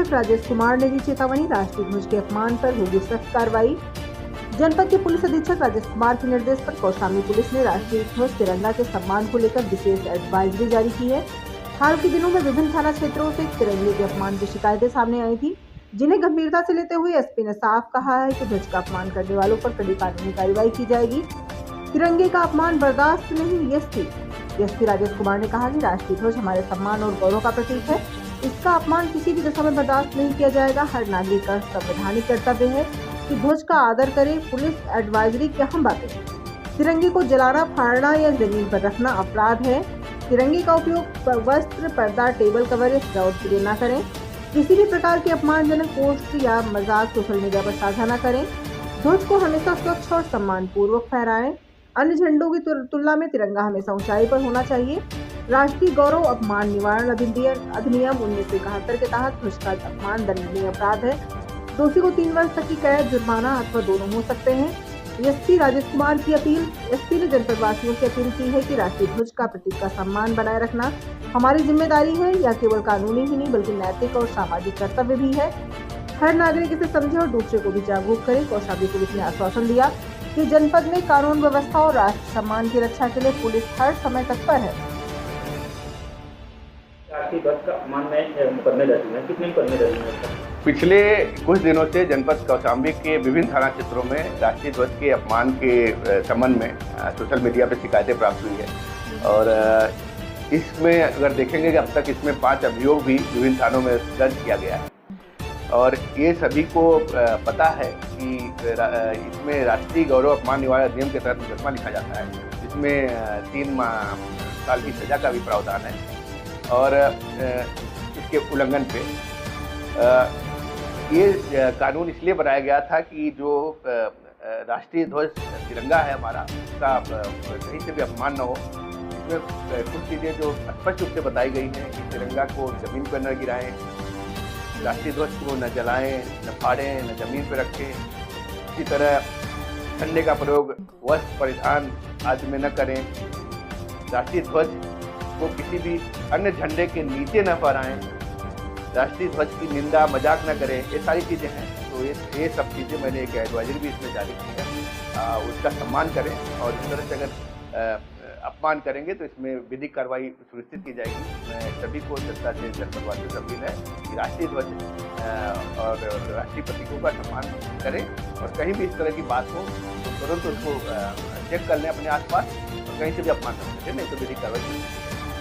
अधीक्षक राजेश कुमार ने दी चेतावनी, राष्ट्रीय ध्वज के अपमान पर होगी सख्त कार्रवाई। जनपद के पुलिस अधीक्षक राजेश कुमार के निर्देश पर कौशाम्बी पुलिस ने राष्ट्रीय ध्वज तिरंगा के सम्मान को लेकर विशेष एडवाइजरी जारी की है। हाल के दिनों में विभिन्न थाना क्षेत्रों से तिरंगे के अपमान की शिकायतें सामने आई थी, जिन्हें गंभीरता से लेते हुए एसपी ने साफ कहा है कि ध्वज का अपमान करने वालों पर कड़ी कानूनी कार्रवाई की जाएगी। तिरंगे का अपमान बर्दाश्त नहीं। एसपी राजेश कुमार ने कहा कि राष्ट्रीय ध्वज हमारे सम्मान और गौरव का प्रतीक है, इसका अपमान किसी भी दशा में बर्दाश्त नहीं किया जाएगा। हर नागरिक का संवैधानिक कर्तव्य है कि ध्वज का आदर करे। पुलिस एडवाइजरी की अहम बातें: तिरंगे को जलाना, फाड़ना या जमीन पर रखना अपराध है। तिरंगे का उपयोग वस्त्र, पर्दा, टेबल कवर या सजावट के लिए न करें। किसी भी प्रकार के अपमानजनक पोस्ट या मजाक सोशल मीडिया पर साझा न करें। ध्वज को हमेशा स्वच्छ और सम्मान पूर्वक फहराएं। अन्य झंडों की तुलना में तिरंगा हमेशा ऊंचाई पर होना चाहिए। राष्ट्रीय गौरव अपमान निवारण अधिनियम 1971 के तहत ध्वज का अपमान दंडनीय अपराध है। दोषी को 3 वर्ष तक की कैद, जुर्माना अथवा दोनों हो सकते हैं। एसपी राजेश कुमार की अपील: एसपी ने जनपद वासियों से अपील की है कि राष्ट्रीय ध्वज का प्रतीक का सम्मान बनाए रखना हमारी जिम्मेदारी है। यह केवल कानूनी ही नहीं बल्कि नैतिक और सामाजिक कर्तव्य भी है। हर नागरिक इसे समझे और दूसरे को भी जागरूक करे। कौशाम्बी पुलिस ने आश्वासन दिया कि जनपद में कानून व्यवस्था और राष्ट्र सम्मान की रक्षा के लिए पुलिस हर समय तत्पर है। राष्ट्रीय ध्वज का अपमान में मुकदमे दर्ज हुए हैं, कितने मुकदमे दर्ज हुए हैं? पिछले कुछ दिनों से जनपद कौशाम्बी के विभिन्न थाना क्षेत्रों में राष्ट्रीय ध्वज के अपमान के संबंध में सोशल मीडिया पर शिकायतें प्राप्त हुई है और इसमें अगर देखेंगे कि अब तक इसमें 5 अभियोग भी विभिन्न थानों में दर्ज किया गया है और ये सभी को पता है कि इसमें राष्ट्रीय गौरव अपमान निवारण अधिनियम के तहत मुकदमा लिखा जाता है, जिसमें 3 साल की सजा का भी प्रावधान है और इसके उल्लंघन पे ये कानून इसलिए बनाया गया था कि जो राष्ट्रीय ध्वज तिरंगा है हमारा, उसका कहीं से भी अपमान न हो। इसमें कुछ चीज़ें जो स्पष्ट रूप से बताई गई हैं कि तिरंगा को जमीन पर न गिराएं, राष्ट्रीय ध्वज को न जलाएं, न फाड़ें, न जमीन पर रखें। इसी तरह झंडे का प्रयोग वस्त्र परिधान आदि में न करें। राष्ट्रीय ध्वज को किसी भी अन्य झंडे के नीचे न फहराएं। राष्ट्रीय ध्वज की निंदा मजाक न करें। ये सारी चीज़ें हैं। तो ये सब चीज़ें मैंने एक एडवाइजरी भी इसमें जारी की है। उसका सम्मान करें और इस तरह से अगर अपमान करेंगे तो इसमें विधिक कार्रवाई सुनिश्चित की जाएगी। मैं सभी को जनता से जनपदवासियों से अपील है कि राष्ट्रीय ध्वज और राष्ट्रीय प्रतीकों का सम्मान करें और कहीं भी इस तरह की बात हो तो तुरंत उसको चेक कर लें अपने आसपास और कहीं से भी अपमान न करें, नहीं तो विधिक कार्रवाई सुनिश्चित की जाएगी।